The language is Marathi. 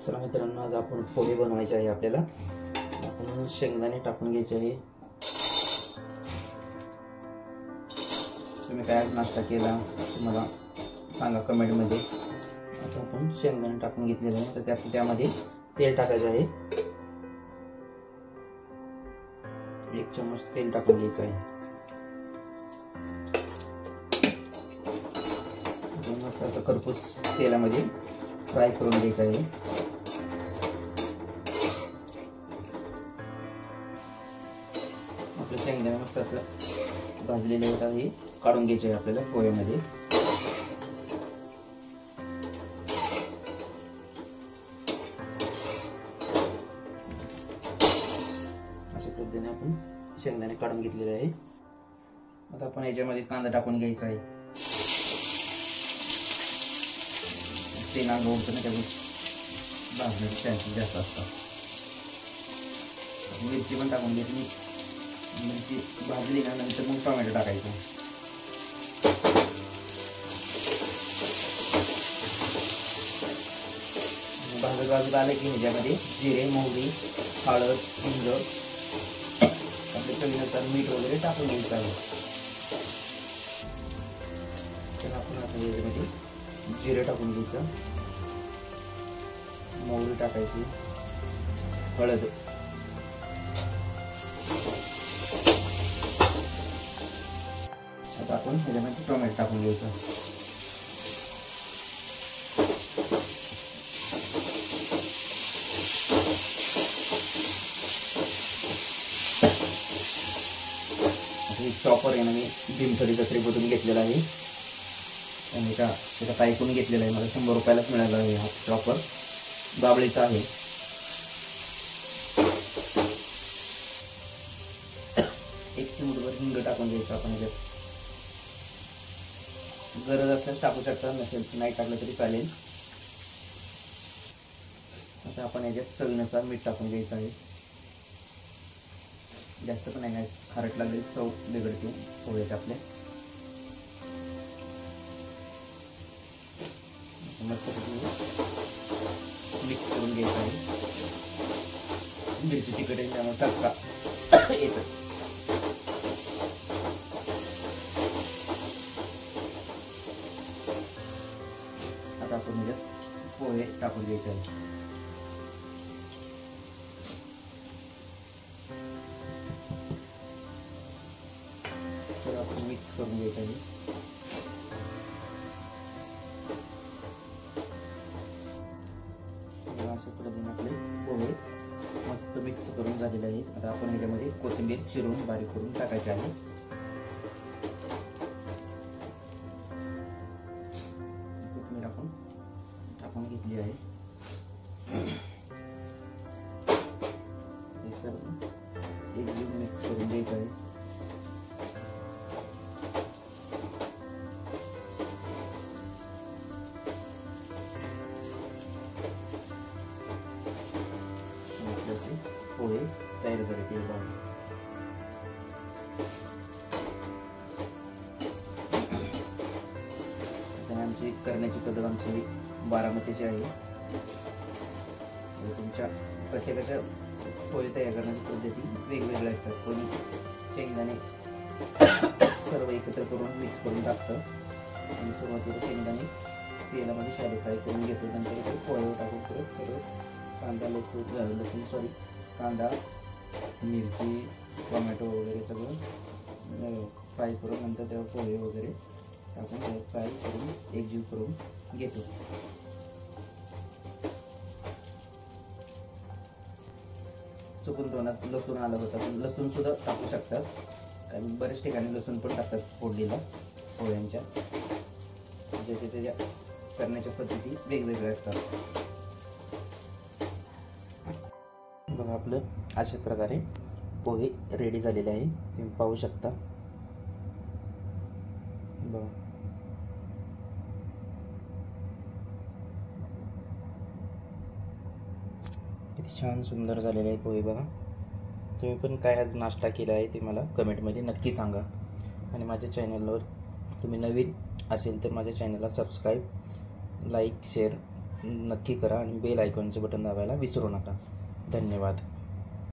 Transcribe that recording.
चला मित्रांनो, आज आपण पोहे बनवायचे आहे आपल्याला। आपण शेंगदाणे टाकून घ्यायचे आहे। तुम्ही काय नाश्ता केला तुम्हाला सांगा कमेंट मध्ये। आता आपण शेंगदाणे टाकून घेतलेले आहे, तर त्यामध्ये तेल टाकायचे आहे। 1 चम्मच तेल टाकून घ्यायचं आहे। मस्त असं खरपूस तेलामध्ये फ्राय करून घ्यायचं आहे। आपले शेंगदाणे मस्त असं भाजलेले होता, हे काढून घ्यायचे आहे आपल्याला पोह्यामध्ये। अशा पद्धतीने आपण शेंगदाणे काढून घेतलेले आहे। आता आपण याच्यामध्ये कांदा टाकून घ्यायचा आहे। ते ना गोडचं ना त्यामुळे भाजण्याचे चान्सेस जास्त असतात। मिरची पण टाकून घ्यायची। मिरची भाजली ना नंतर मग टोमॅटो टाकायचं। भाजत आले की ह्याच्यामध्ये जिरे, मोहरी, हळद, हिंग, आपल्या चवीनुसार मीठ वगैरे टाकून घ्यायचं आहे। तर आपण आता याच्यामध्ये जिरे टाकून घ्यायचं, मोहरी टाकायची, हळद, आता आपण ह्याच्यामध्ये टोमॅटो टाकून घ्यायचं। चॉपर आहे ना, मी भीमथडीचा त्रिभुजून घेतलेला आहे आणि त्याचा ऐकून घेतलेला आहे। मला 100 रुपयालाच मिळाला आहे हा चॉपर, गाबळीचा आहे। एक चिमूटभर हिंग टाकून घ्यायचं आपण याच्यात। गरज असल्यास टाकू शकता, नसेल नाही टाकलं तरी चालेल। आता आपण याच्यात चवीनुसार मीठ टाकून घ्यायचं आहे। जास्त पण नाही, खारट लागली चव बिघडते पोह्याची आपल्या। मस्त मिक्स करून घ्यायचं आहे। मिरची तिखट आहे त्यामुळे टाका येतं। आता आपण याच्यात पोहे टाकून घ्यायचे आहे। तर आपण मिक्स करून घ्यायचं आहे। अशा पद्धतीने आपले पोहे मस्त मिक्स करून झालेले आहेत। आता आपण ह्याच्यामध्ये कोथिंबीर चिरून बारीक करून टाकायचे आहे। कोथिंबीर आपण टाकून घेतली आहे। हे सर्व एकजीव मिक्स करून घ्यायचं आहे। पोहे तयार झाले ते आमची करण्याची पद्धत आमची बारामतीची आहे। तुमच्या प्रत्येकाच्या पोहे तयार करण्याची पद्धती वेगवेगळ्या असतात। कोणी शेंगदाणे सर्व एकत्र करून मिक्स करून टाकतं आणि सुरुवातीला शेंगदाणे तेलामध्ये शॅलो फ्राय करून घेतो, नंतर ते पोह्यावर टाकून परत सर्व कांदा कांदा, मिरची, टोमॅटो वगैरे सगळं फ्राय करून नंतर त्यावर पोहे वगैरे टाकून फ्राय करून एकजीव करून घेतो। चुकून तोंडात लसूण आलं होतं, पण लसूण सुद्धा टाकू शकतात, कारण बरेच ठिकाणी लसूण पण टाकतात फोडणीला पोह्यांच्या। ज्याच्या त्याच्या करण्याच्या पद्धती वेगवेगळ्या असतात। बघा, आपलं अशा प्रकारे पोहे रेडी झालेले आहे, तुम्ही पाहू शकता। बघा, किती छान सुंदर झालेले आहे पोहे। बघा, तुम्ही पण काय आज नाश्ता केला आहे ते मला कमेंटमध्ये नक्की सांगा। आणि माझ्या चॅनलवर तुम्ही नवीन असेल तर माझ्या चॅनलला सबस्क्राईब, लाईक, शेअर नक्की करा आणि बेल आयकॉनचं बटन दाबायला विसरू नका. धन्यवाद.